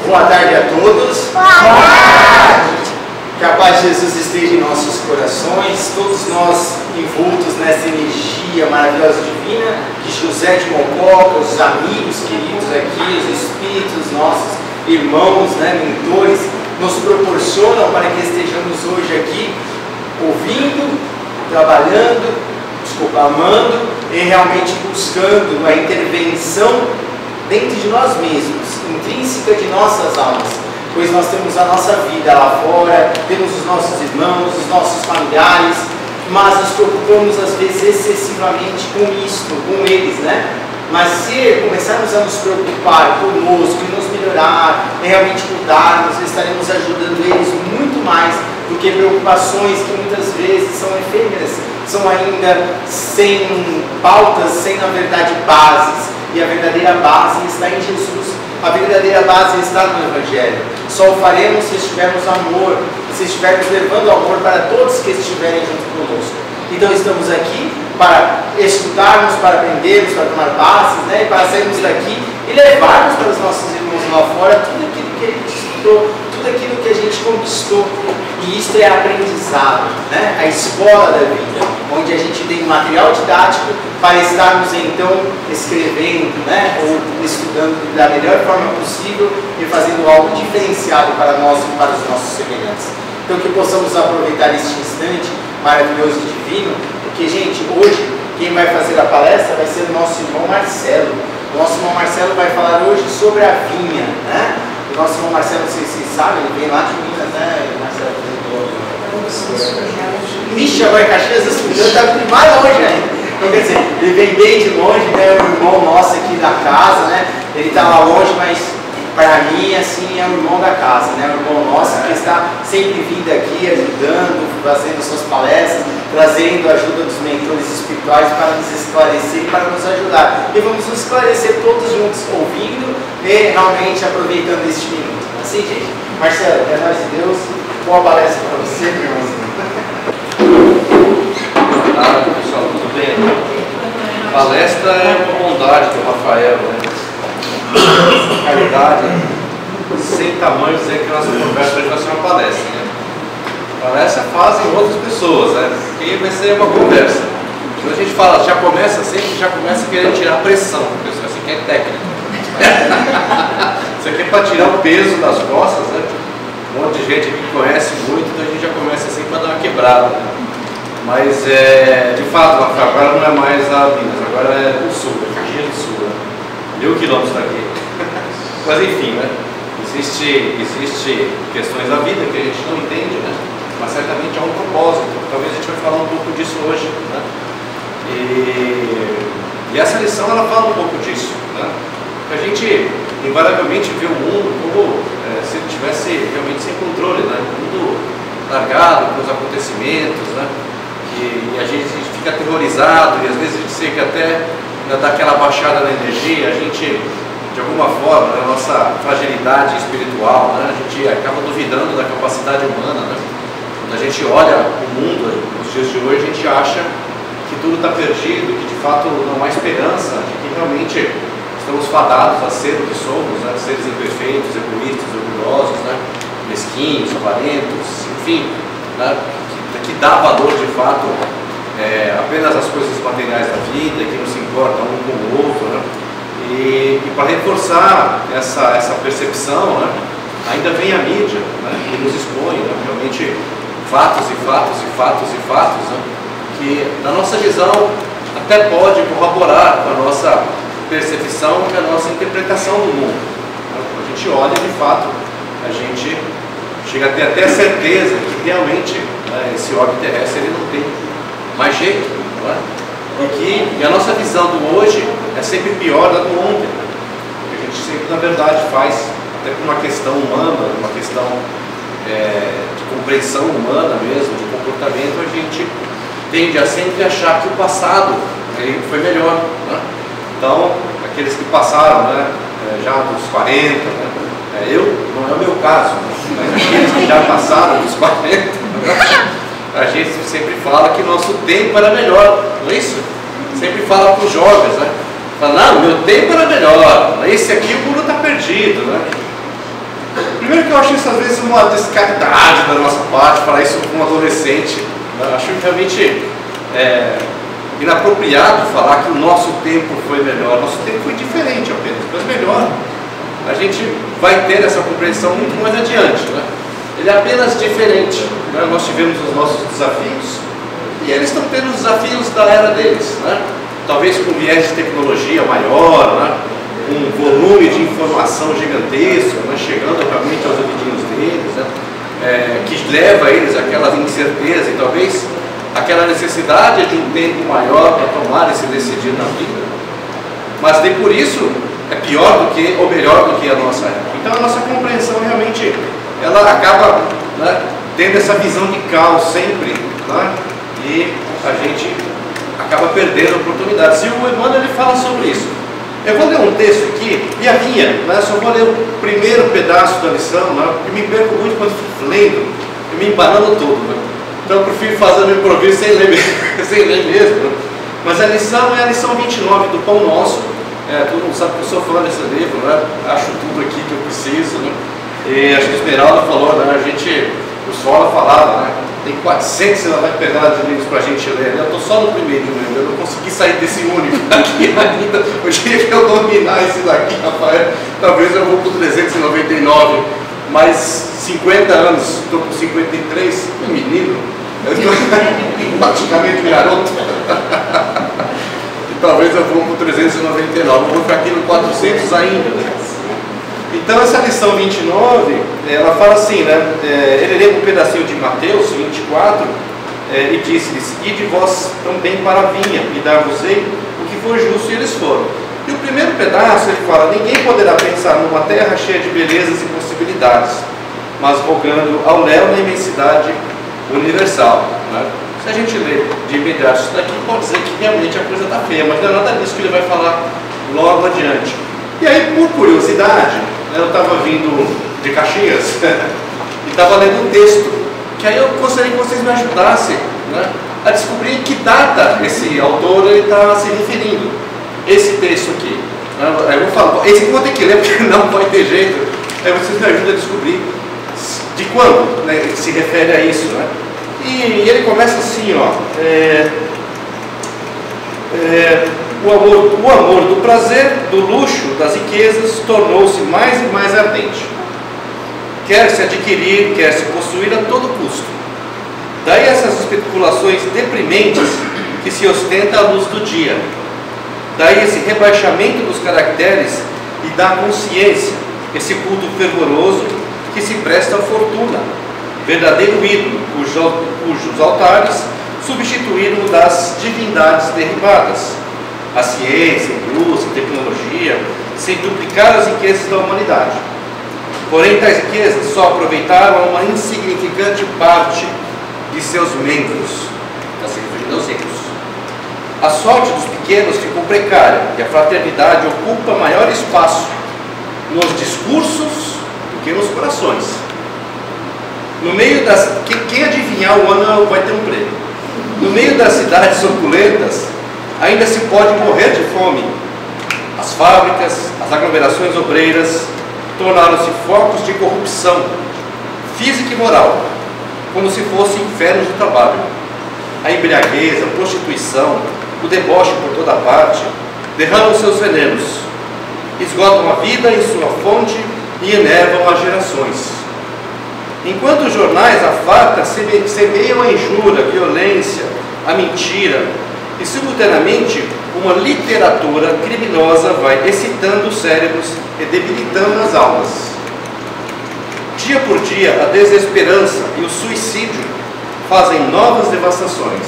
Boa tarde a todos. Boa tarde. Que a paz de Jesus esteja em nossos corações, todos nós envoltos nessa energia maravilhosa divina de José de Mococa, os amigos queridos aqui, os espíritos nossos, irmãos, mentores, nos proporcionam para que estejamos hoje aqui ouvindo, trabalhando, amando e realmente buscando a intervenção dentro de nós mesmos, intrínseca de nossas almas. Pois nós temos a nossa vida lá fora, temos os nossos irmãos, os nossos familiares, mas nos preocupamos às vezes excessivamente com isto, com eles, Mas se começarmos a nos preocupar conosco, em nos melhorar, em realmente mudarmos, estaremos ajudando eles muito mais do que preocupações que muitas vezes são efêmeras, são ainda sem pautas, sem na verdade bases. E a verdadeira base está em Jesus. A verdadeira base está no Evangelho. Só o faremos se estivermos amor, se estivermos levando amor para todos que estiverem junto conosco. Então estamos aqui para estudarmos, para aprendermos, para tomar passes, e para sairmos daqui e levarmos para os nossos irmãos lá fora tudo aquilo que a gente estudou, tudo aquilo que a gente conquistou. E isto é aprendizado, a escola da vida, onde a gente tem material didático para estarmos então escrevendo, ou estudando da melhor forma possível e fazendo algo diferenciado para nós e para os nossos semelhantes. Então que possamos aproveitar este instante maravilhoso e divino, porque, gente, hoje quem vai fazer a palestra vai ser o nosso irmão Marcelo. O nosso irmão Marcelo vai falar hoje sobre a vinha, O nosso irmão Marcelo, não sei se vocês sabem, ele vem lá de Minas, Marcelo? Vixe, agora Caxias do Sul, está mais longe ainda. Então, quer dizer, ele vem bem de longe, o irmão nosso aqui da casa, Ele está lá longe, mas para mim, assim, é o irmão da casa, O irmão nosso que está sempre vindo aqui, ajudando, fazendo suas palestras, trazendo a ajuda dos mentores espirituais para nos esclarecer e para nos ajudar. E vamos nos esclarecer todos juntos, ouvindo e realmente aproveitando este minuto. Assim, gente. Marcelo, é nós de Deus. Boa palestra para você, meu irmãozinho. Boa tarde, pessoal, tudo bem? Palestra é uma bondade do Rafael, Caridade, sem tamanho dizer que a nossa conversa hoje vai ser uma palestra, Palestra fazem outras pessoas, Porque vai ser uma conversa. Quando a gente fala, já começa sempre, já começa querendo tirar a pressão, a pessoa assim que é técnica. Isso aqui é para tirar o peso das costas, Um monte de gente aqui que conhece muito, então a gente já começa assim para dar uma quebrada, Mas, de fato, agora não é mais a Minas, agora é o Sul, é Caxias do Sul, 1000 quilômetros daqui. Mas, enfim, Existem questões da vida que a gente não entende, Mas certamente há um propósito. Talvez a gente vai falar um pouco disso hoje, E essa lição, ela fala um pouco disso, A gente, invariavelmente, vê o mundo como se ele estivesse realmente sem controle, O mundo largado com os acontecimentos, E a gente fica aterrorizado, e às vezes a gente sente que até dá aquela baixada na energia, a gente, de alguma forma, na nossa fragilidade espiritual, A gente acaba duvidando da capacidade humana, Quando a gente olha o mundo nos dias de hoje, a gente acha que tudo está perdido, que de fato não há esperança, de que realmente estamos fadados a ser o que somos, seres imperfeitos, egoístas, orgulhosos, mesquinhos, avarentos, enfim, que dá valor de fato apenas às coisas materiais da vida, que não se importam um com o outro, E para reforçar essa percepção, ainda vem a mídia, que nos expõe realmente fatos e fatos e fatos e fatos, que na nossa visão até pode corroborar com a nossa percepção, com a nossa interpretação do mundo. A gente olha de fato, a gente chega a ter até a certeza que realmente esse orbe terrestre ele não tem mais jeito, E a nossa visão do hoje é sempre pior da do ontem, porque a gente sempre, na verdade, faz, até por uma questão humana, uma questão de compreensão humana mesmo, de comportamento, a gente tende a sempre achar que o passado ele foi melhor, Então, aqueles que passaram, já dos 40, não é o meu caso, mas aqueles que já passaram dos 40, a gente sempre fala que nosso tempo era melhor, não é isso? Sempre fala para os jovens, Fala, não, meu tempo era melhor, esse aqui o mundo está perdido, Primeiro que eu acho isso às vezes uma descaridade da nossa parte, falar isso com um adolescente. Eu acho realmente inapropriado falar que o nosso tempo foi melhor. Nosso tempo foi diferente apenas, mas melhor. A gente vai ter essa compreensão muito mais adiante, né? Ele é apenas diferente, né? Nós tivemos os nossos desafios e eles estão tendo os desafios da era deles, né? Talvez com viés de tecnologia maior, né? Um volume de informação gigantesco, né? Chegando realmente aos ouvidinhos deles, né? Que leva eles àquela incerteza e talvez aquela necessidade de um tempo maior para tomar e se decidir na vida. Mas nem por isso é pior do que ou melhor do que a nossa época. Então a nossa compreensão realmente ela acaba, né, tendo essa visão de caos sempre, né, e a gente acaba perdendo oportunidades. E o Emmanuel ele fala sobre isso. Eu vou ler um texto aqui, e a minha, né, só vou ler o primeiro pedaço da lição, né, porque me perco muito quando fico lendo, e me embanando todo. Né? Então eu prefiro fazer o improviso sem ler mesmo. Né? Mas a lição é a lição 29 do Pão Nosso. Todo mundo sabe que eu sou fã desse livro, né? Acho tudo aqui que eu preciso. Né? E acho que a Esmeralda falou, né? O Sola falava, né? Tem 400 ela vai pegar de livros para a gente ler. Eu estou só no primeiro, né? Eu não consegui sair desse único aqui ainda. O dia que eu dominar esse daqui, Rafael, talvez eu vou para o 399. Mais 50 anos, estou com 53, um menino, eu estou praticamente um garoto. E talvez eu vou para o 399, eu vou ficar aqui no 400 ainda. Então essa lição 29, ela fala assim, né? Ele lê um pedacinho de Mateus 24 e disse-lhes: ide vós também para a vinha, e dar-vos-ei o que for justo, e eles foram. E o primeiro pedaço ele fala: ninguém poderá pensar numa terra cheia de belezas e possibilidades, mas rogando ao léu na imensidade universal. Né? Se a gente lê de imediato isso daqui, pode dizer que realmente a coisa está feia, mas não é nada disso que ele vai falar logo adiante. E aí, por curiosidade, eu estava vindo de Caxias e estava lendo um texto, que aí eu gostaria que vocês me ajudassem, né, a descobrir em que data esse autor está se referindo. Esse texto aqui, né, eu vou falar, esse aqui eu vou ter que ler porque não vai ter jeito, aí vocês me ajudam a descobrir de quando, né, ele se refere a isso. Né? E ele começa assim, ó, o amor do prazer, do luxo, das riquezas tornou-se mais e mais ardente. Quer se adquirir, quer se possuir a todo custo. Daí essas especulações deprimentes que se ostenta à luz do dia. Daí esse rebaixamento dos caracteres e da consciência, esse culto fervoroso que se presta à fortuna, verdadeiro ídolo, cujos altares substituíram das divindades derribadas. A ciência, a indústria, a tecnologia, sem duplicar as riquezas da humanidade. Porém, tais riquezas só aproveitaram uma insignificante parte de seus membros, está se referindo aos ricos. A sorte dos pequenos ficou precária e a fraternidade ocupa maior espaço nos discursos do que nos corações. No meio das... Quem adivinhar o ano vai ter um prêmio. No meio das cidades opulentas, ainda se pode morrer de fome. As fábricas, as aglomerações obreiras tornaram-se focos de corrupção física e moral, como se fossem infernos do trabalho. A embriaguez, a prostituição, o deboche por toda parte derramam seus venenos, esgotam a vida em sua fonte e enervam as gerações. Enquanto os jornais à farta semeiam a injúria, a violência, a mentira, e simultaneamente uma literatura criminosa vai excitando os cérebros e debilitando as almas. Dia por dia, a desesperança e o suicídio fazem novas devastações.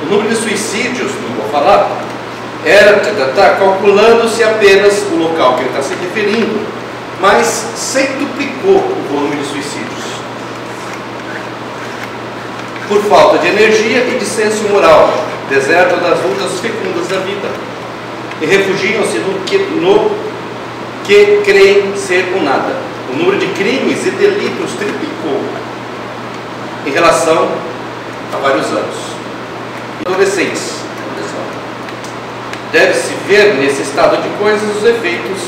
O número de suicídios, não vou falar, está calculando-se apenas o local que ele está se referindo, mas centuplicou o volume de suicídios. Por falta de energia e de senso moral, desertam das lutas fecundas da vida e refugiam-se no que creem ser o nada. O número de crimes e delitos triplicou em relação a vários anos. Adolescentes, deve-se ver nesse estado de coisas os efeitos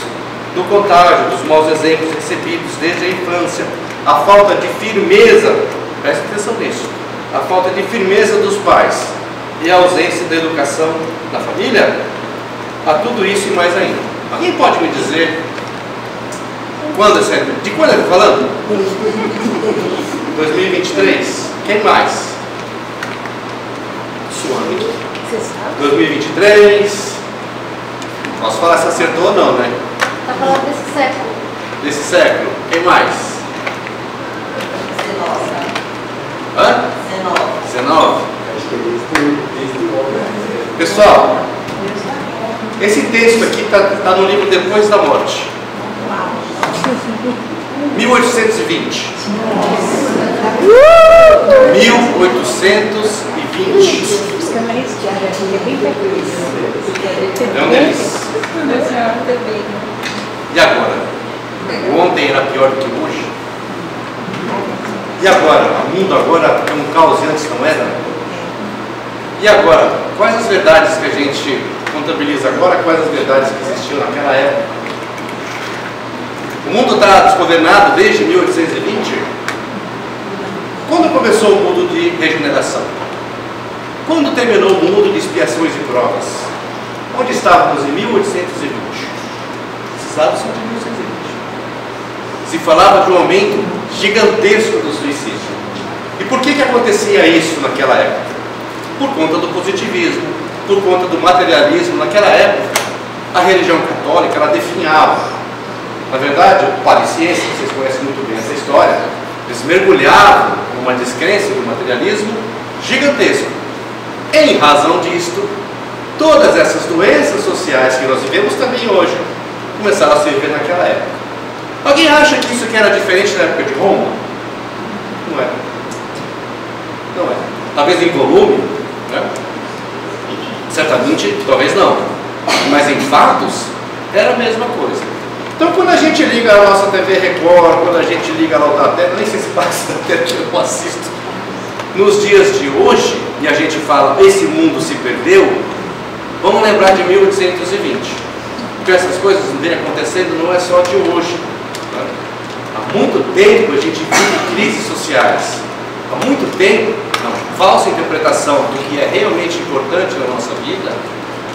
do contágio, dos maus exemplos recebidos desde a infância, a falta de firmeza, preste atenção nisso, a falta de firmeza dos pais e a ausência da educação na família, a tudo isso e mais ainda. Alguém pode me dizer quando é sério? De quando eu estou falando? 2023. Quem mais? Suane. 2023. Posso falar se acertou ou não, né? Está falando desse século. Desse século. Quem mais? 19. Hã? 19. Acho que é desde o Pessoal, esse texto aqui está no livro Depois da Morte. 1820. 1820. É um deles. E agora? Ontem era pior do que hoje? E agora? O mundo agora é um caos e antes não era? E agora? Quais as verdades que a gente contabiliza agora? Quais as verdades que existiam naquela época? O mundo está desgovernado desde 1820? Quando começou o mundo de regeneração? Quando terminou o mundo de expiações e provas? Onde estávamos em 1820? Esses dados são de 1820. Se falava de um aumento gigantesco do suicídio. E por que acontecia isso naquela época? Por conta do positivismo, por conta do materialismo. Naquela época, a religião católica, ela definhava. Na verdade, o parisiense, vocês conhecem muito bem essa história, eles mergulhavam numa descrença do materialismo gigantesco. Em razão disto, todas essas doenças sociais que nós vivemos também hoje começaram a se viver naquela época. Alguém acha que isso aqui era diferente na época de Roma? Não é. Não é. Talvez em volume, né? Certamente, talvez não. Mas em fatos, era a mesma coisa. Então, quando a gente liga a nossa TV Record, quando a gente liga lá o da Terra, nem sei se passa da Terra que eu não assisto, nos dias de hoje, e a gente fala, esse mundo se perdeu, vamos lembrar de 1820. Porque essas coisas vêm acontecendo não é só de hoje. Né? Há muito tempo a gente vive crises sociais. Há muito tempo, uma falsa interpretação do que é realmente importante na nossa vida,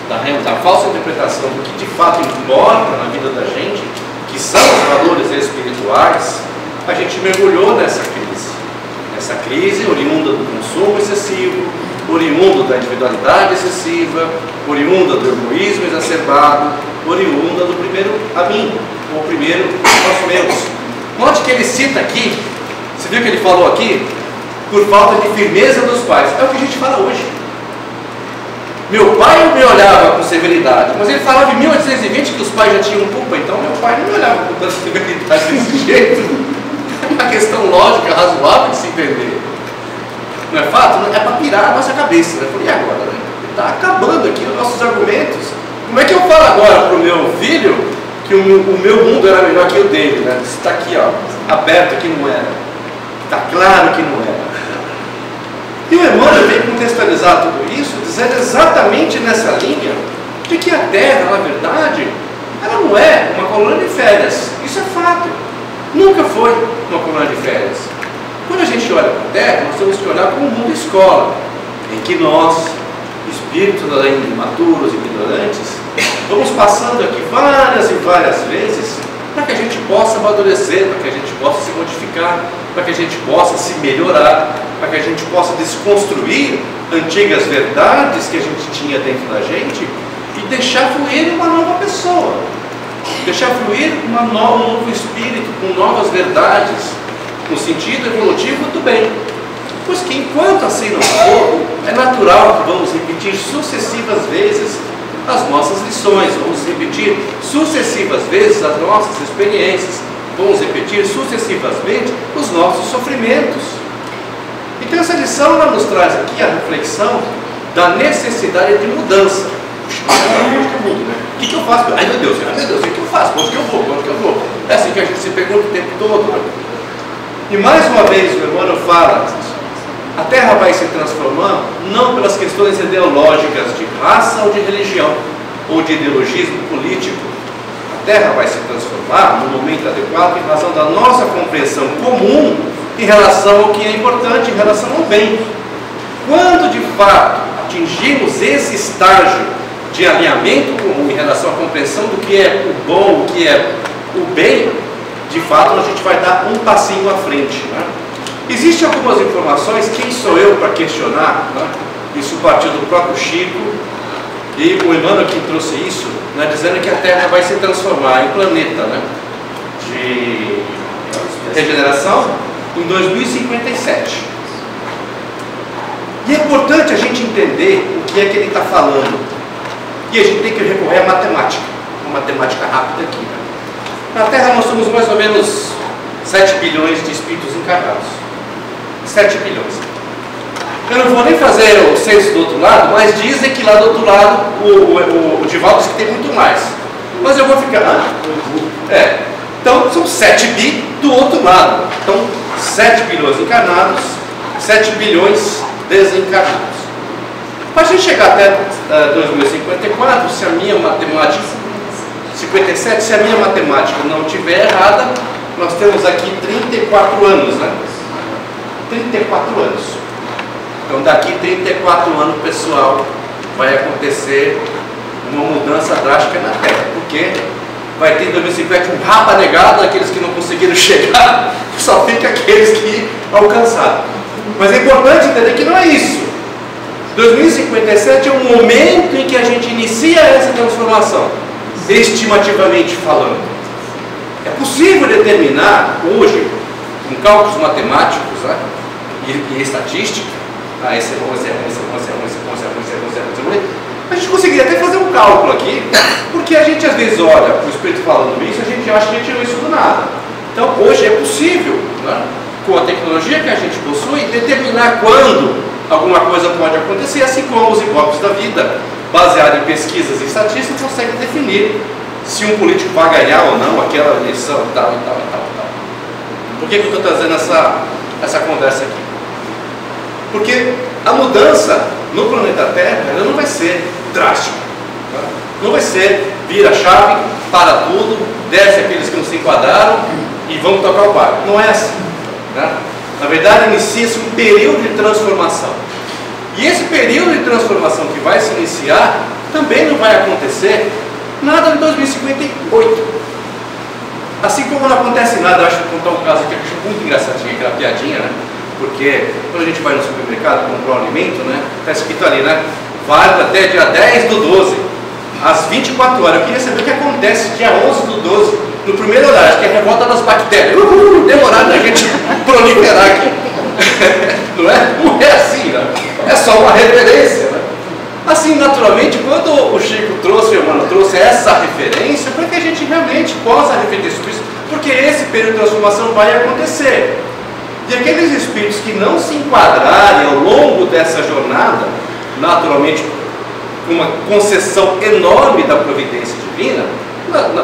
da falsa interpretação do que de fato importa na vida da gente, que são os valores espirituais, a gente mergulhou nessa crise. Essa crise oriunda do consumo excessivo, oriunda da individualidade excessiva, oriunda do egoísmo exacerbado, oriunda do primeiro a mim, ou primeiro aos meus. Note que ele cita aqui, você viu que ele falou aqui? Por falta de firmeza dos pais. É o que a gente fala hoje. Meu pai me olhava com severidade, mas ele falava em 1820 que os pais já tinham culpa, então meu pai não me olhava com tanta severidade desse jeito. É uma questão lógica, razoável de se entender. Não é fato? É para pirar a nossa cabeça. Né? E agora? Né? Está acabando aqui os nossos argumentos. Como é que eu falo agora para o meu filho que o meu mundo era melhor que o dele? Né? Está aqui, ó, aberto que não era. Está claro que não era. E o Emmanuel vem contextualizar tudo isso, dizendo exatamente nessa linha de que a Terra, na verdade, ela não é uma colônia de férias. Isso é fato. Nunca foi uma colônia de férias. Quando a gente olha para a Terra, nós temos que olhar como um mundo escola, em que nós, espíritos ainda imaturos e ignorantes, vamos passando aqui várias e várias vezes para que a gente possa amadurecer, para que a gente possa se modificar, para que a gente possa se melhorar, para que a gente possa desconstruir antigas verdades que a gente tinha dentro da gente e deixar fluir uma nova pessoa, deixar fluir um novo espírito com novas verdades, no sentido evolutivo do bem. Pois que enquanto assim não for, é natural que vamos repetir sucessivas vezes as nossas lições, vamos repetir sucessivas vezes as nossas experiências, vamos repetir sucessivamente os nossos sofrimentos. Então essa lição ela nos traz aqui a reflexão da necessidade de mudança. O que eu faço? Ai meu Deus, o que eu faço? Onde que eu vou? Onde que eu vou? É assim que a gente se pergunta o tempo todo. Né? E mais uma vez o Emmanuel fala, a Terra vai se transformando não pelas questões ideológicas de raça ou de religião, ou de ideologismo político. A Terra vai se transformar no momento adequado em razão da nossa compreensão comum em relação ao que é importante, em relação ao bem. Quando de fato atingimos esse estágio de alinhamento comum em relação à compreensão do que é o bom, o que é o bem, de fato a gente vai dar um passinho à frente, né? Existem algumas informações, quem sou eu para questionar, né? Isso partiu do próprio Chico, e o Emmanuel que trouxe isso, né, dizendo que a Terra vai se transformar em planeta, né, de regeneração em 2057. E é importante a gente entender o que é que ele está falando. E a gente tem que recorrer à matemática, uma matemática rápida aqui, né? Na Terra nós somos mais ou menos 7 bilhões de espíritos encarnados. 7 bilhões. Eu não vou nem fazer o censo do outro lado, mas dizem que lá do outro lado o Divaldo diz que tem muito mais. Mas eu vou ficar. Então são 7 bi do outro lado. Então 7 bilhões encarnados, 7 bilhões desencarnados. Para a gente chegar até 2054, se a minha matemática. 57, se a minha matemática não estiver errada, nós temos aqui 34 anos, né? 34 anos. Então daqui 34 anos, pessoal, vai acontecer uma mudança drástica na Terra, porque vai ter em 2050 um rapa negado, aqueles que não conseguiram chegar, só fica aqueles que alcançaram. Mas é importante entender que não é isso. 2057 é o momento em que a gente inicia essa transformação, estimativamente falando. É possível determinar hoje, com cálculos matemáticos, né, e estatística, esse é bom, esse é bom, esse é bom, esse é bom, esse é bom, esse é bom, esse é bom, esse é bom, esse é bom. A gente conseguiria até fazer um cálculo aqui, porque a gente às vezes olha o Espírito falando isso, a gente acha que a gente não estuda nada. Então hoje é possível, né, com a tecnologia que a gente possui, determinar quando alguma coisa pode acontecer, assim como os ibope da vida, baseado em pesquisas e estatísticas, conseguem definir se um político vai ganhar ou não aquela eleição e tal, e tal, e tal, e tal. Por que eu estou trazendo essa conversa aqui? Porque a mudança no planeta Terra ela não vai ser drástica, tá? Não vai ser vira a chave, para tudo, desce aqueles que não se enquadraram e vamos tocar o barco. Não é assim, tá? Na verdade, inicia-se um período de transformação. E esse período de transformação que vai se iniciar também não vai acontecer nada em 2058. Assim como não acontece nada, eu acho que vou contar um caso aqui que eu acho muito engraçadinho, aquela piadinha, né? Porque quando a gente vai no supermercado comprar um alimento, né? Está escrito ali, né? Válido até dia 10 do 12, às 24 horas. Eu queria saber o que acontece dia 11 do 12, no primeiro horário, acho que é a revolta das bactérias. Demorado a gente proliferar aqui. Não é? Não é assim, né? É só uma referência, né? Assim, naturalmente, quando o Chico trouxe, o Emmanuel trouxe essa referência, para que a gente realmente possa refletir sobre isso, porque esse período de transformação vai acontecer. E aqueles espíritos que não se enquadrarem ao longo dessa jornada, naturalmente, com uma concessão enorme da providência divina,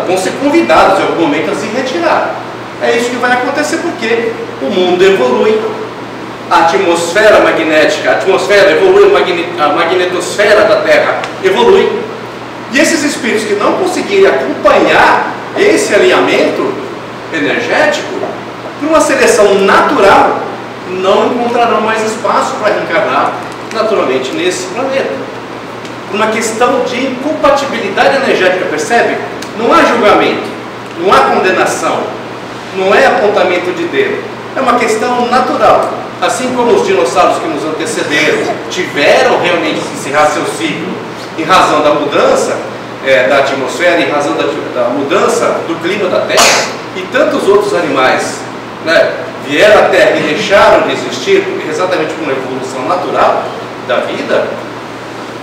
vão ser convidados em algum momento a se retirar. É isso que vai acontecer porque o mundo evolui, a atmosfera magnética, a atmosfera evolui, a magnetosfera da Terra evolui. E esses espíritos que não conseguirem acompanhar esse alinhamento energético, por uma seleção natural, não encontrarão mais espaço para reencarnar naturalmente nesse planeta. Por uma questão de incompatibilidade energética, percebe? Não há julgamento, não há condenação, não é apontamento de dedo. É uma questão natural. Assim como os dinossauros que nos antecederam tiveram realmente que encerrar seu ciclo em razão da mudança da atmosfera, em razão da mudança do clima da Terra, e tantos outros animais, né, vieram à Terra e deixaram de existir exatamente por uma evolução natural da vida.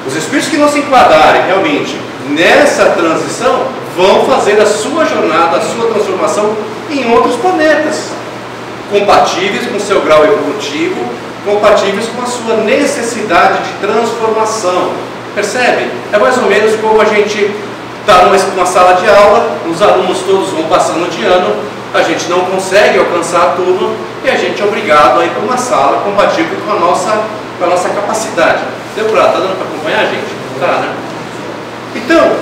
Os espíritos que não se enquadrarem realmente nessa transição vão fazer a sua jornada, a sua transformação em outros planetas, compatíveis com o seu grau evolutivo, compatíveis com a sua necessidade de transformação. Percebe? É mais ou menos como a gente está numa sala de aula, os alunos todos vão passando de ano, a gente não consegue alcançar a turma e a gente é obrigado a ir para uma sala compatível com a nossa capacidade. Deu para? Está dando para acompanhar, gente? Tá, né? Então,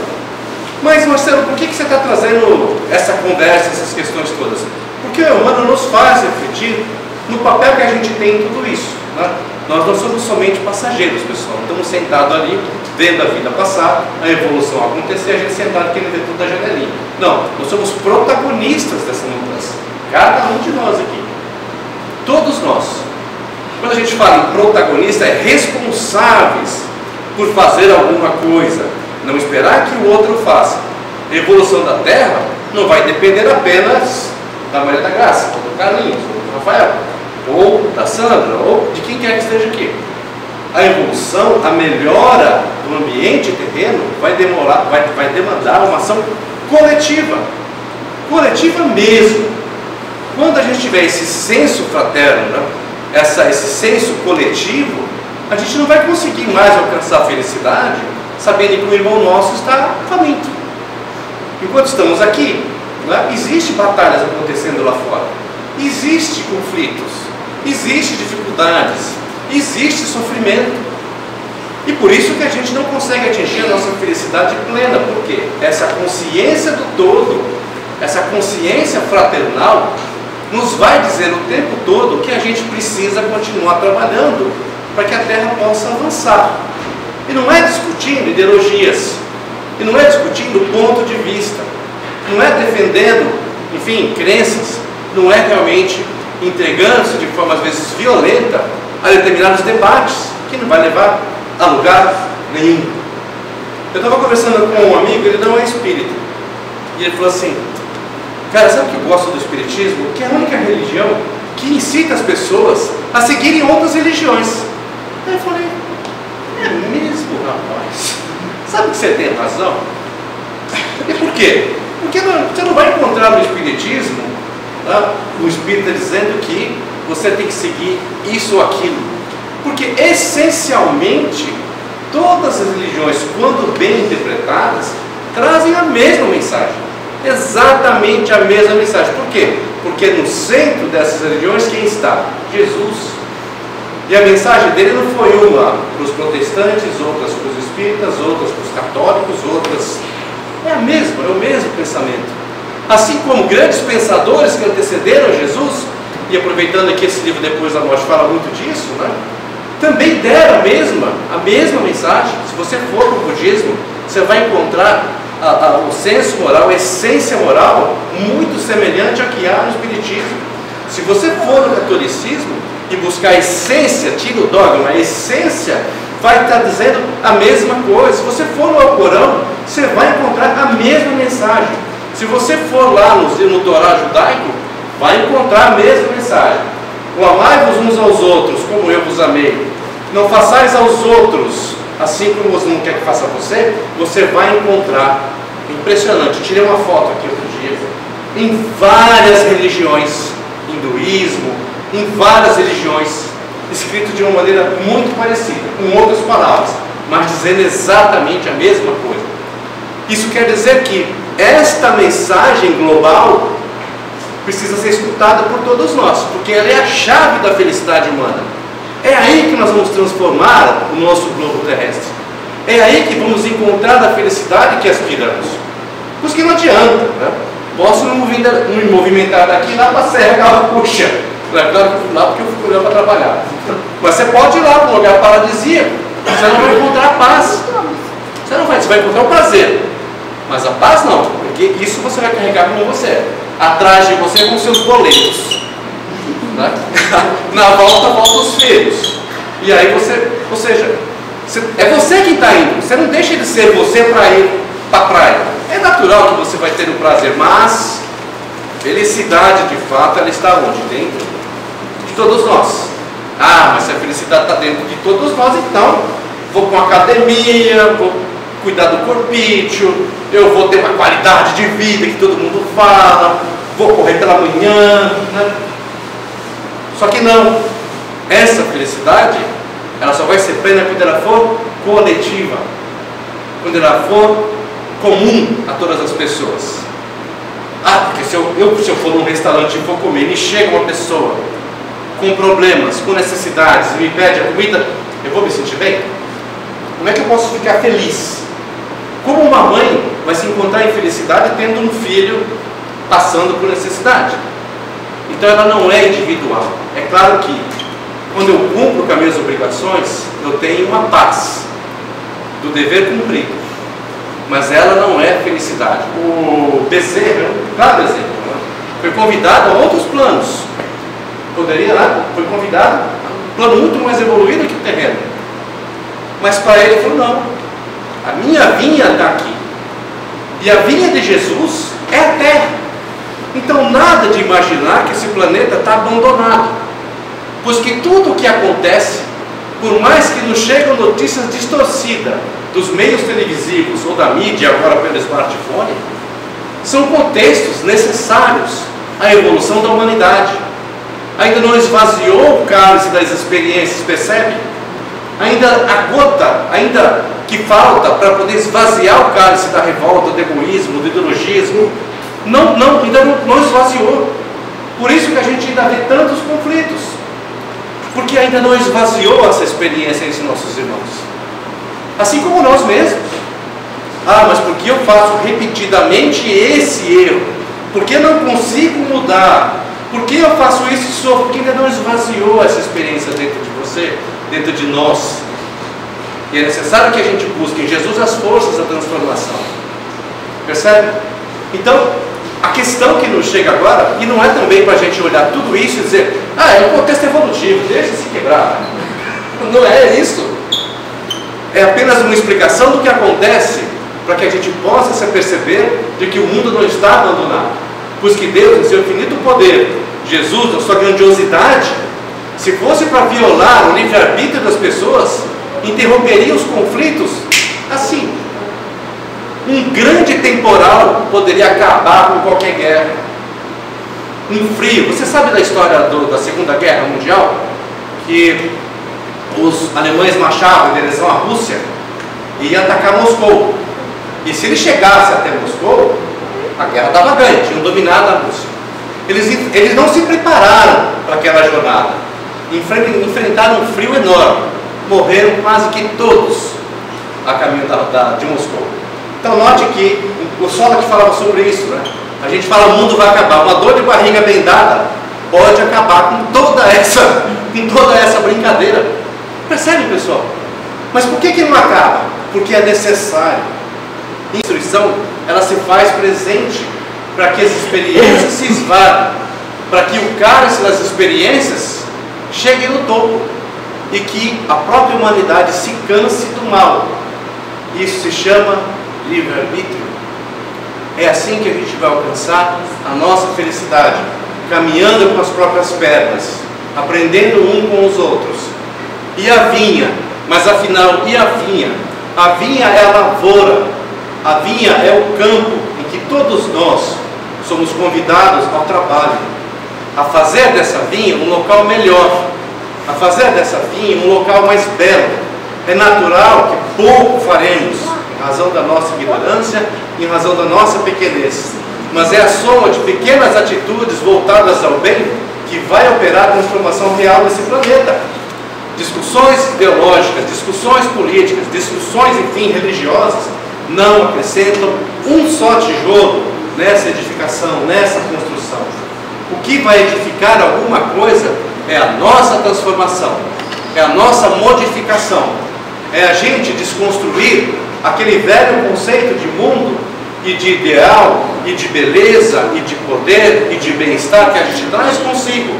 Mas, Marcelo, por que você está trazendo essa conversa, essas questões todas? Porque o humano nos faz refletir no papel que a gente tem em tudo isso, né? Nós não somos somente passageiros, pessoal. Não estamos sentados ali, vendo a vida passar, a evolução acontecer, a gente sentado querendo ver tudo da janelinha. Não, nós somos protagonistas dessa mudança. Cada um de nós aqui. Todos nós. Quando a gente fala em protagonista, é responsáveis por fazer alguma coisa. Não esperar que o outro faça. A evolução da Terra não vai depender apenas da Maria da Graça, ou do Carlinhos, ou do Rafael, ou da Sandra, ou de quem quer que esteja aqui. A evolução, a melhora do ambiente terreno vai demandar uma ação coletiva. Coletiva mesmo. Quando a gente tiver esse senso fraterno, né? Esse senso coletivo, a gente não vai conseguir mais alcançar a felicidade sabendo que o irmão nosso está faminto. Enquanto estamos aqui, né? Existem batalhas acontecendo lá fora, existem conflitos, existem dificuldades, existe sofrimento. E por isso que a gente não consegue atingir a nossa felicidade plena. Por quê? Essa consciência do todo, essa consciência fraternal, nos vai dizer o tempo todo que a gente precisa continuar trabalhando para que a Terra possa avançar. E não é discutindo ideologias, e não é discutindo ponto de vista, não é defendendo, enfim, crenças, não é realmente entregando-se de forma às vezes violenta a determinados debates que não vai levar a lugar nenhum. Eu estava conversando com um amigo, ele não é espírita, e ele falou assim: cara, sabe o que eu gosto do espiritismo? Que é a única religião que incita as pessoas a seguirem outras religiões. Aí eu falei: é mesmo, rapaz? Sabe que você tem razão? E por quê? Porque você não vai encontrar no espiritismo, tá, o espírita dizendo que você tem que seguir isso ou aquilo. Porque essencialmente todas as religiões, quando bem interpretadas, trazem a mesma mensagem. Exatamente a mesma mensagem. Por quê? Porque no centro dessas religiões quem está? Jesus. E a mensagem dele não foi uma para os protestantes, outras para os espíritas, outras para os católicos, outras... É a mesma, é o mesmo pensamento. Assim como grandes pensadores que antecederam Jesus, e aproveitando aqui esse livro Depois da Morte fala muito disso, né? Também deram a mesma mensagem. Se você for para o budismo, você vai encontrar o senso moral, a essência moral muito semelhante ao que há no espiritismo. Se você for no catolicismo e buscar a essência, tira o dogma, a essência vai estar dizendo a mesma coisa. Se você for no Alcorão, você vai encontrar a mesma mensagem. Se você for lá no Torá judaico, vai encontrar a mesma mensagem. O amai-vos uns aos outros como eu vos amei. Não façais aos outros assim como você não quer que faça a você. Você vai encontrar, impressionante, eu tirei uma foto aqui outro dia, em várias religiões, hinduísmo, em várias religiões, escrito de uma maneira muito parecida, com outras palavras, mas dizendo exatamente a mesma coisa. Isso quer dizer que esta mensagem global precisa ser escutada por todos nós, porque ela é a chave da felicidade humana. É aí que nós vamos transformar o nosso globo terrestre. É aí que vamos encontrar a felicidade que aspiramos. Por isso que não adianta, né? Posso me movimentar daqui lá para a Serra Gaúcha. É claro que eu fui lá porque eu fui lá para trabalhar. Mas você pode ir lá para um lugar paradisíaco. Você não vai encontrar a paz. Você vai encontrar o prazer. Mas a paz não, porque isso você vai carregar com você. Atrás de você com seus boletos. Né? Na volta os filhos. E aí ou seja, é você que está indo. Você não deixa de ser você para ir para a praia. É natural que você vai ter um prazer, mas felicidade de fato ela está onde? Dentro de todos nós. Ah, mas se a felicidade está dentro de todos nós, então vou para uma academia, vou cuidar do corpício, eu vou ter uma qualidade de vida que todo mundo fala, vou correr pela manhã, né? Só que não, essa felicidade ela só vai ser plena quando ela for coletiva, quando ela for comum a todas as pessoas. Ah, porque se eu for num restaurante e for comer e chega uma pessoa com problemas, com necessidades e me pede a comida, eu vou me sentir bem? Como é que eu posso ficar feliz? Como uma mãe vai se encontrar infelicidade tendo um filho passando por necessidade. Então ela não é individual. É claro que quando eu cumpro com as minhas obrigações, eu tenho uma paz do dever cumprido, mas ela não é felicidade. O Bezerra é um claro exemplo, né? Foi convidado a outros planos. Poderia lá, foi convidado a um plano muito mais evoluído que o terreno. Mas para ele, ele falou: não, a minha vinha está aqui. E a vinha de Jesus é a terra. Então nada de imaginar que esse planeta está abandonado. Pois que tudo o que acontece, por mais que nos chegam notícias distorcidas dos meios televisivos ou da mídia, agora pelo smartphone, são contextos necessários à evolução da humanidade. Ainda não esvaziou o cálice das experiências, percebe? Ainda a gota, ainda que falta para poder esvaziar o cálice da revolta, do egoísmo, do ideologismo, ainda não esvaziou. Por isso que a gente ainda vê tantos conflitos, porque ainda não esvaziou essa experiência entre nossos irmãos, assim como nós mesmos. Ah, mas por que eu faço repetidamente esse erro? Por que não consigo mudar? Por que eu faço isso e sofro? Porque ainda não esvaziou essa experiência dentro de você, dentro de nós. E é necessário que a gente busque em Jesus as forças da transformação. Percebe? Então, a questão que nos chega agora, e não é também para a gente olhar tudo isso e dizer: ah, é um contexto evolutivo, deixa se quebrar. Não é isso. É apenas uma explicação do que acontece, para que a gente possa se perceber de que o mundo não está abandonado. Pois que Deus, em seu infinito poder, Jesus, na sua grandiosidade, se fosse para violar o livre-arbítrio das pessoas, interromperia os conflitos assim. Um grande temporal poderia acabar com qualquer guerra. Um frio. Você sabe da história da Segunda Guerra Mundial? Que os alemães marchavam em direção à Rússia e iam atacar Moscou. E se eles chegassem até Moscou, a guerra estava ganha, tinham dominado a Rússia. Eles não se prepararam para aquela jornada. Enfrentaram um frio enorme. Morreram quase que todos a caminho de Moscou. Então note que o Sola que falava sobre isso, né? A gente fala: o mundo vai acabar. Uma dor de barriga bem dada pode acabar com toda essa brincadeira. Percebe, pessoal? Mas por que não acaba? Porque é necessário. A instrução, ela se faz presente para que as experiências se esvaem, para que o cálice das experiências chegue no topo e que a própria humanidade se canse do mal. Isso se chama livre-arbítrio. É assim que a gente vai alcançar a nossa felicidade, caminhando com as próprias pernas, aprendendo um com os outros. E a vinha, mas afinal, e a vinha? A vinha é a lavoura, a vinha é o campo em que todos nós somos convidados ao trabalho, a fazer dessa vinha um local melhor, a fazer dessa vinha um local mais belo. É natural que pouco faremos, em razão da nossa ignorância, em razão da nossa pequenez, mas é a soma de pequenas atitudes voltadas ao bem que vai operar a transformação real desse planeta. Discussões ideológicas, discussões políticas, discussões, enfim, religiosas, não acrescentam um só tijolo nessa edificação, nessa construção. O que vai edificar alguma coisa é a nossa transformação, é a nossa modificação, é a gente desconstruir aquele velho conceito de mundo e de ideal, e de beleza, e de poder, e de bem-estar que a gente traz consigo,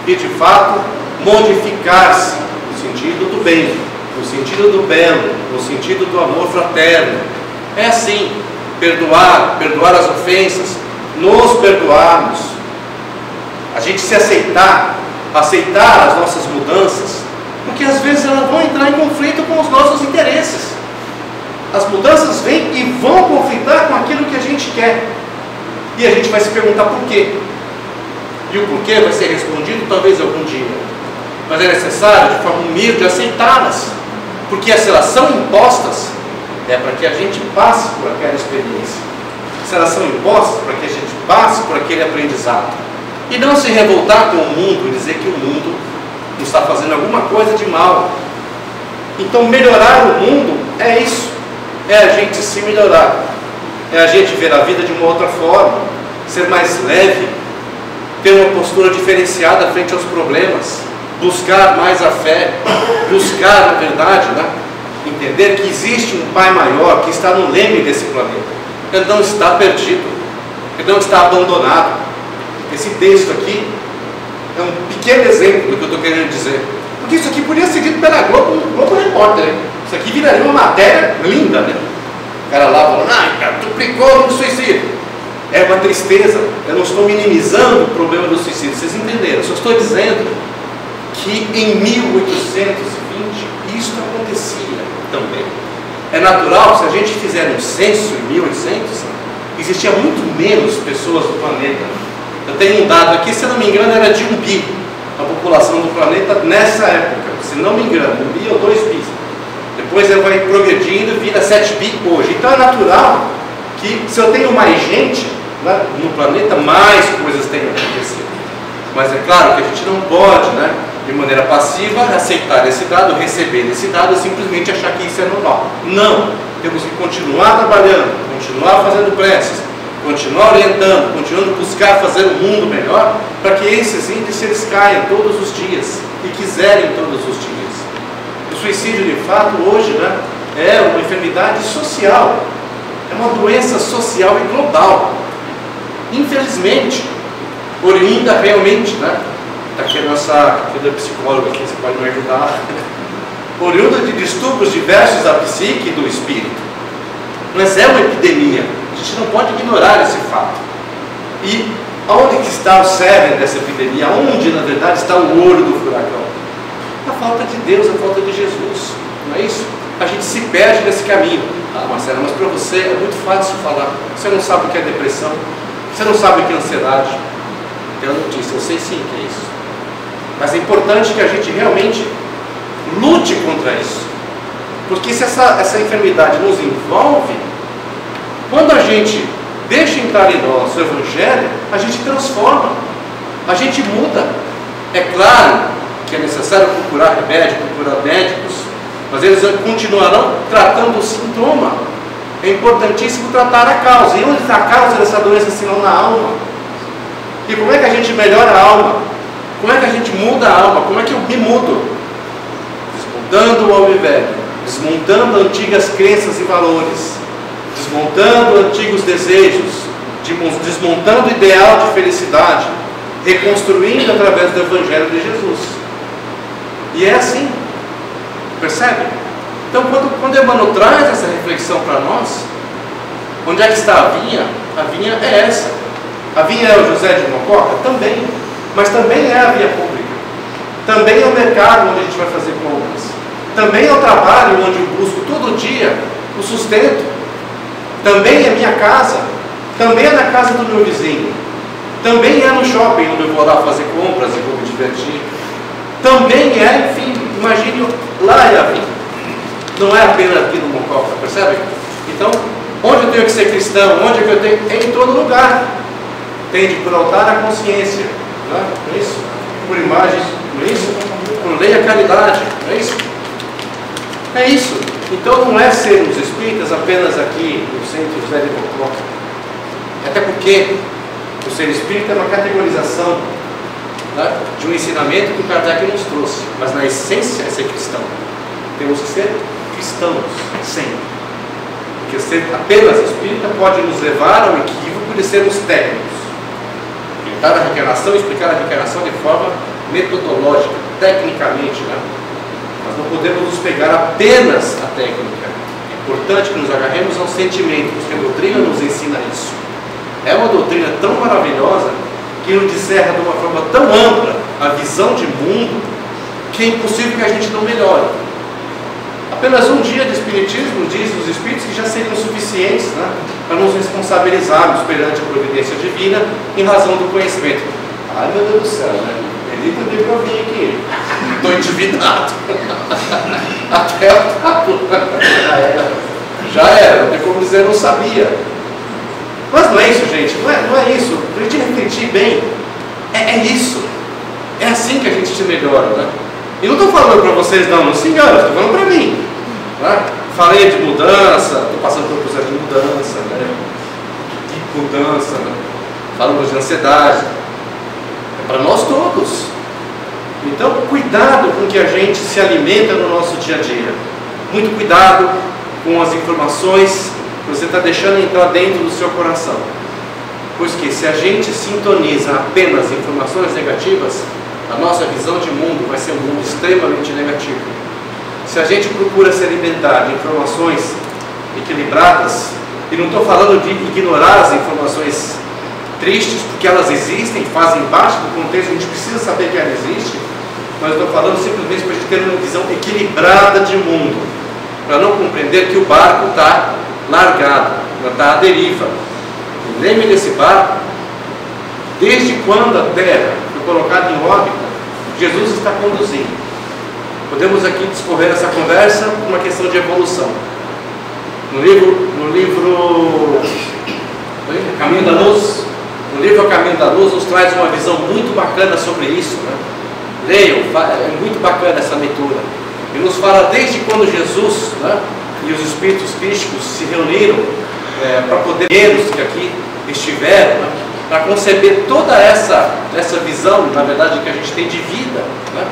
e de fato modificar-se no sentido do bem, no sentido do belo, no sentido do amor fraterno. É assim: perdoar as ofensas, nos perdoarmos, a gente se aceitar as nossas mudanças, porque às vezes elas vão entrar em conflito com os nossos interesses. As mudanças vêm e vão conflitar com aquilo que a gente quer, e a gente vai se perguntar por quê, e o porquê vai ser respondido talvez algum dia, mas é necessário de forma humilde aceitá-las, porque se elas são impostas, é para que a gente passe por aquela experiência. Se elas são impostas, para que a gente passe por aquele aprendizado. E não se revoltar com o mundo e dizer que o mundo não está fazendo alguma coisa de mal. Então melhorar o mundo é isso. É a gente se melhorar. É a gente ver a vida de uma outra forma, ser mais leve, ter uma postura diferenciada frente aos problemas, buscar mais a fé, buscar a verdade, né? Entender que existe um Pai maior que está no leme desse planeta. Ele não está perdido, ele não está abandonado. Esse texto aqui é um pequeno exemplo do que eu estou querendo dizer. Porque isso aqui podia ser dito pela Globo Repórter, né? Isso aqui viraria uma matéria linda, né? O cara lá falando, cara, duplicou no suicídio. É uma tristeza. Eu não estou minimizando o problema do suicídio, vocês entenderam? Eu só estou dizendo que em 1820 isso acontecia também. É natural, se a gente fizer um censo em 1800, existia muito menos pessoas no planeta. Eu tenho um dado aqui, se eu não me engano, era de 1 bi a população do planeta nessa época. Se não me engano, 1 bi ou 2 bi. Depois ele vai progredindo e vira 7 bi hoje. Então é natural que se eu tenho mais gente, né, no planeta, mais coisas tenham acontecido. Mas é claro que a gente não pode, né, de maneira passiva, aceitar esse dado, receber esse dado e simplesmente achar que isso é normal. Não. Temos que continuar trabalhando, continuar fazendo preces, continuar orientando, continuando buscar fazer um mundo melhor, para que esses índices caiam todos os dias e quiserem todos os dias. O suicídio, de fato, hoje, né, é uma enfermidade social, é uma doença social e global. Infelizmente, oriunda realmente, né? Está aqui a nossa querida psicóloga, aqui, você pode me ajudar. Oriunda de distúrbios diversos da psique e do espírito. Mas é uma epidemia, a gente não pode ignorar esse fato. E onde que está o cerne dessa epidemia? Onde, na verdade, está o olho do furacão? A falta de Deus, a falta de Jesus, não é isso? A gente se perde nesse caminho. Marcelo, mas para você é muito fácil falar. Você não sabe o que é depressão, você não sabe o que é ansiedade. Eu não disse, eu sei sim que é isso. Mas é importante que a gente realmente lute contra isso. Porque se essa enfermidade nos envolve, quando a gente deixa entrar em nós o Evangelho, a gente transforma, a gente muda. É claro que é necessário procurar remédio, procurar médicos, mas eles continuarão tratando o sintoma. É importantíssimo tratar a causa. E onde está a causa dessa doença, senão na alma? E como é que a gente melhora a alma? Como é que a gente muda a alma? Como é que eu me mudo? Desmontando o homem velho, desmontando antigas crenças e valores, desmontando antigos desejos, desmontando o ideal de felicidade, reconstruindo através do Evangelho de Jesus. E é assim, percebe? Então quando Emmanuel traz essa reflexão para nós, onde é que está a vinha? A vinha é essa. A vinha é o José de Mococa? Também. Mas também é a via pública. Também é o mercado onde a gente vai fazer compras. Também é o trabalho onde eu busco todo dia o sustento. Também é minha casa. Também é na casa do meu vizinho. Também é no shopping onde eu vou lá fazer compras e vou me divertir. Também é, enfim, imagine, lá é a vida. Não é apenas aqui no Mococa, percebe? Então, onde eu tenho que ser cristão? Onde eu tenho? É em todo lugar. Tende por altar a consciência, não é isso? Por imagem, não é isso? Por lei a caridade, não é isso? É isso. Então não é sermos espíritas apenas aqui no centro José de Mococa. Até porque o ser espírita é uma categorização, né, de um ensinamento que o Kardec nos trouxe. Mas na essência é ser cristão. Temos que ser cristãos, sempre. Porque ser apenas espírita pode nos levar ao equívoco de sermos técnicos. Pintar a reencarnação e explicar a reencarnação de forma metodológica, tecnicamente, né? Mas não podemos nos pegar apenas à técnica. É importante que nos agarremos aos sentimentos, porque a doutrina nos ensina isso. É uma doutrina tão maravilhosa que nos descerra de uma forma tão ampla a visão de mundo que é impossível que a gente não melhore. Apenas um dia de espiritismo, diz os espíritos, que já seriam suficientes, né, para nos responsabilizarmos perante a providência divina em razão do conhecimento. Ai, meu Deus do céu, né? Ele também para vir aqui. Estou endividado. Até já era, não tem como dizer, não sabia. Mas não é isso, gente, não é isso. Para a gente refletir bem, é isso. É assim que a gente se melhora, né? E não estou falando para vocês, não, senhora, estou falando para mim. Né? Falei de mudança, estou passando por um processo de mudança, né? mudança, né? Falamos de ansiedade. É para nós todos. Então, cuidado com o que a gente se alimenta no nosso dia a dia. Muito cuidado com as informações que você está deixando entrar dentro do seu coração. Pois que se a gente sintoniza apenas informações negativas, a nossa visão de mundo vai ser um mundo extremamente negativo. Se a gente procura se alimentar de informações equilibradas, e não estou falando de ignorar as informações tristes, porque elas existem, fazem parte do contexto, a gente precisa saber que ela existe, mas estou falando simplesmente para a gente ter uma visão equilibrada de mundo, para não compreender que o barco está largado, está à deriva. E lembre desse barco, desde quando a Terra foi colocada em órbita, Jesus está conduzindo. Podemos aqui discorrer essa conversa por uma questão de evolução. No livro Caminho da Luz, no livro Caminho da Luz nos traz uma visão muito bacana sobre isso, né? Leiam, é muito bacana essa leitura. E nos fala desde quando Jesus, né, e os espíritos crísticos se reuniram para poder ver que aqui estiveram, né, para conceber toda essa visão, na verdade, que a gente tem de vida, né?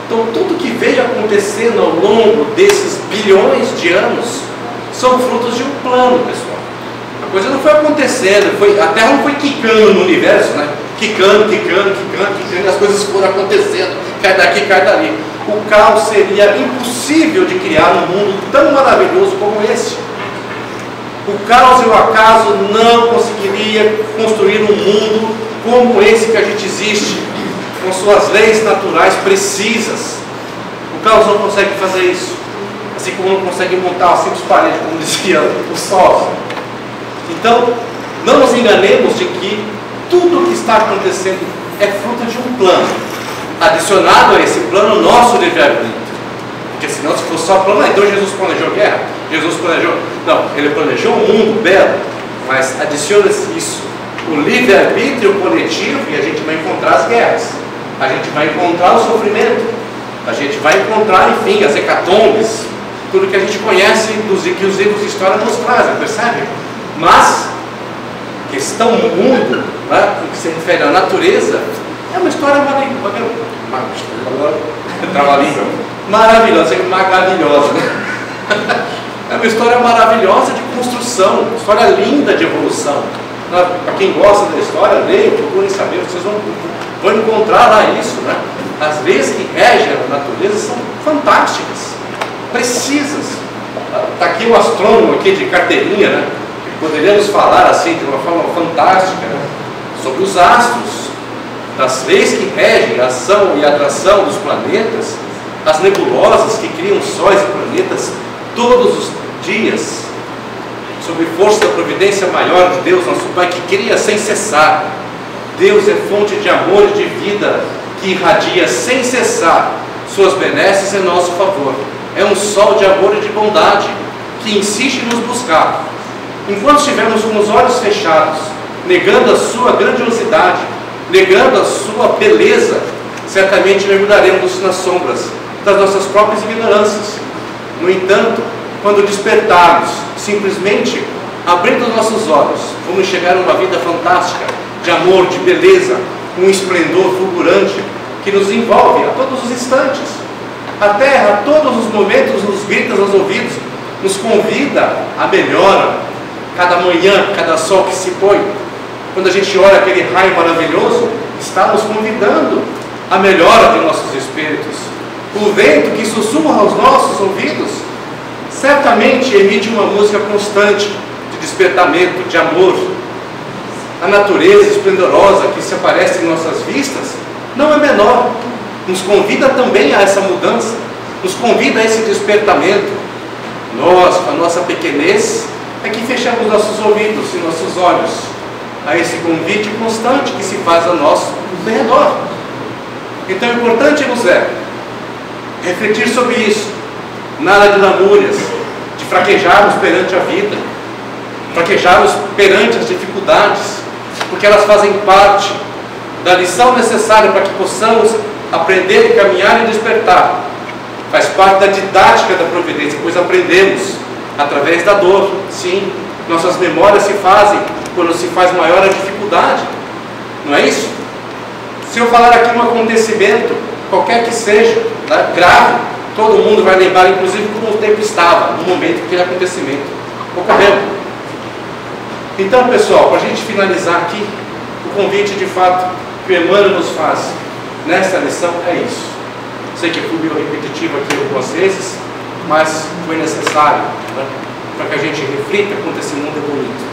Então, tudo que veio acontecendo ao longo desses bilhões de anos são frutos de um plano, pessoal. A coisa não foi acontecendo, a Terra não foi quicando no universo, né? Quicando, e as coisas foram acontecendo, cai daqui, cai dali. O caos seria impossível de criar um mundo tão maravilhoso como esse. O caos e o acaso não conseguiria construir um mundo como esse que a gente existe, com suas leis naturais precisas. O caos não consegue fazer isso, assim como não consegue montar uma simples parede, como dizia o Sol. Então, não nos enganemos de que tudo o que está acontecendo é fruto de um plano, adicionado a esse plano nosso livre-arbítrio. Porque senão, se fosse só plano, então Jesus planejou guerra, Jesus planejou... Não, ele planejou um mundo belo, mas adiciona-se isso, o livre-arbítrio coletivo, e a gente vai encontrar as guerras, a gente vai encontrar o sofrimento, a gente vai encontrar, enfim, as hecatombes, tudo que a gente conhece, que os livros de história nos trazem, percebe? Mas questão mundo, né, no que se refere à natureza, é uma história maravilhosa, é uma história maravilhosa de construção, uma história linda de evolução. Para quem gosta da história, leiam, procurem saber, vocês vão encontrar lá isso, né? As leis que regem a natureza são fantásticas, precisas. Está aqui o astrônomo aqui de carteirinha, né? Poderíamos falar assim de uma forma fantástica, né, sobre os astros, das leis que regem a ação e a atração dos planetas, as nebulosas que criam sóis e planetas todos os dias, sob força da providência maior de Deus, nosso Pai, que cria sem cessar. Deus é fonte de amor e de vida, que irradia sem cessar suas benesses em nosso favor. É um sol de amor e de bondade, que insiste em nos buscar. Enquanto estivermos com os olhos fechados, negando a sua grandiosidade, negando a sua beleza, certamente mergulharemos nas sombras das nossas próprias ignorâncias. No entanto, quando despertarmos, simplesmente abrindo nossos olhos, vamos chegar a uma vida fantástica, de amor, de beleza, um esplendor fulgurante que nos envolve a todos os instantes. A Terra, a todos os momentos, nos grita aos ouvidos, nos convida à melhora. Cada manhã, cada sol que se põe, quando a gente olha aquele raio maravilhoso, está nos convidando à melhora de nossos espíritos. O vento que sussurra aos nossos ouvidos certamente emite uma música constante de despertamento, de amor. A natureza esplendorosa que se aparece em nossas vistas não é menor, nos convida também a essa mudança, nos convida a esse despertamento. Nós, com a nossa pequenez, é que fechamos nossos ouvidos e nossos olhos a esse convite constante que se faz a nosso redor. Então, o importante nos é refletir sobre isso, nada de lamúrias, de fraquejarmos perante a vida, fraquejarmos perante as dificuldades, porque elas fazem parte da lição necessária para que possamos aprender, caminhar e despertar. Faz parte da didática da providência, pois aprendemos através da dor, sim, Nossas memórias se fazem quando se faz maior a dificuldade. Não é isso? Se eu falar aqui um acontecimento, qualquer que seja, né, grave, todo mundo vai lembrar, inclusive, como o tempo estava, no momento que aquele acontecimento ocorreu. Então, pessoal, para a gente finalizar aqui, o convite de fato que o Emmanuel nos faz nesta lição é isso. Sei que fui meio repetitivo aqui algumas vezes, mas foi necessário, né, para que a gente reflita quanto esse mundo é bonito,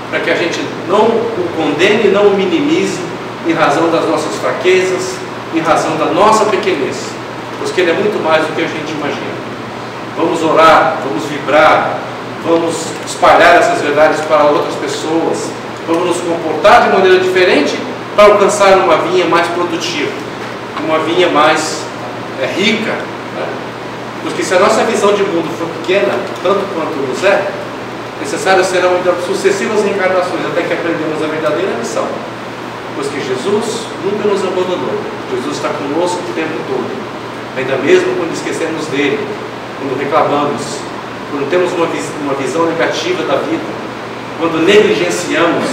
para que a gente não o condene, não o minimize em razão das nossas fraquezas, em razão da nossa pequenez, pois que ele é muito mais do que a gente imagina. Vamos orar, vamos vibrar, vamos espalhar essas verdades para outras pessoas, vamos nos comportar de maneira diferente para alcançar uma vinha mais produtiva, uma vinha mais rica, né? Porque se a nossa visão de mundo for pequena, tanto quanto nos é, necessárias serão sucessivas reencarnações até que aprendamos a verdadeira lição, pois que Jesus nunca nos abandonou. Jesus está conosco o tempo todo, ainda mesmo quando esquecemos dele, quando reclamamos, quando temos uma visão negativa da vida, quando negligenciamos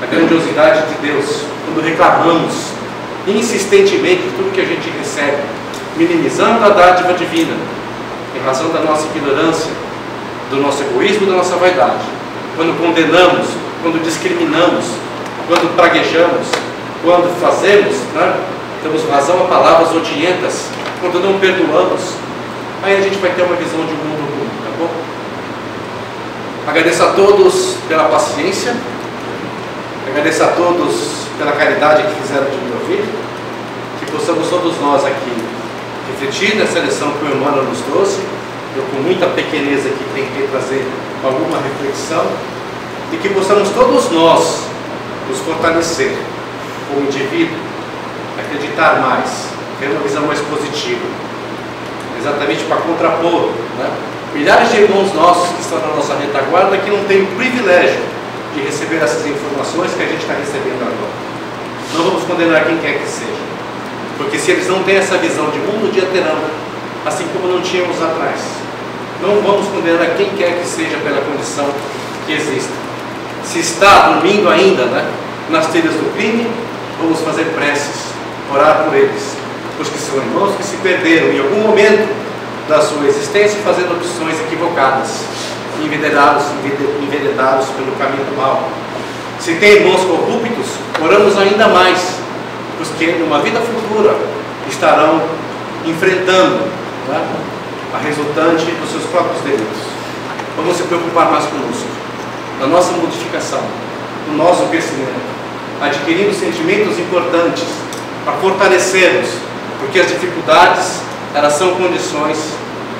a grandiosidade de Deus, quando reclamamos insistentemente de tudo que a gente recebe, minimizando a dádiva divina em razão da nossa ignorância, do nosso egoísmo, da nossa vaidade, quando condenamos, quando discriminamos, quando praguejamos, quando fazemos, né, damos razão a palavras odientas, quando não perdoamos, aí a gente vai ter uma visão de mundo ruim, tá bom? Agradeço a todos pela paciência, agradeço a todos pela caridade que fizeram de me ouvir, que possamos todos nós aqui refletir nessa lição que o Emmanuel nos trouxe. Eu, com muita pequenez aqui, tentei trazer alguma reflexão, e que possamos todos nós nos fortalecer como indivíduo, acreditar mais, ter uma visão mais positiva, exatamente para contrapor, né, milhares de irmãos nossos que estão na nossa retaguarda, que não têm o privilégio de receber essas informações que a gente está recebendo agora. Não vamos condenar quem quer que seja, porque se eles não têm essa visão de mundo, um dia terão, assim como não tínhamos atrás. Não vamos condenar quem quer que seja pela condição que exista. Se está dormindo ainda, né, nas trilhas do crime, vamos fazer preces, orar por eles, pois que são irmãos que se perderam em algum momento da sua existência fazendo opções equivocadas, enveredados pelo caminho do mal. Se tem irmãos corruptos, oramos ainda mais, pois que numa vida futura estarão enfrentando, né, a resultante dos seus próprios delitos. Vamos se preocupar mais conosco, na nossa modificação, no nosso crescimento, adquirindo sentimentos importantes para fortalecermos, porque as dificuldades, elas são condições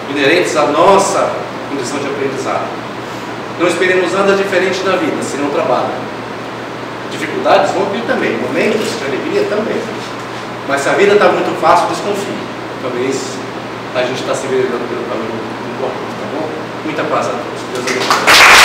inerentes à nossa condição de aprendizado. Não esperemos nada diferente da vida, senão trabalho. Dificuldades vão vir também, momentos de alegria também. Mas se a vida está muito fácil, desconfie. Talvez a gente está se enveredando pelo caminho incorreto, tá bom? Muita paz a todos. Deus abençoe.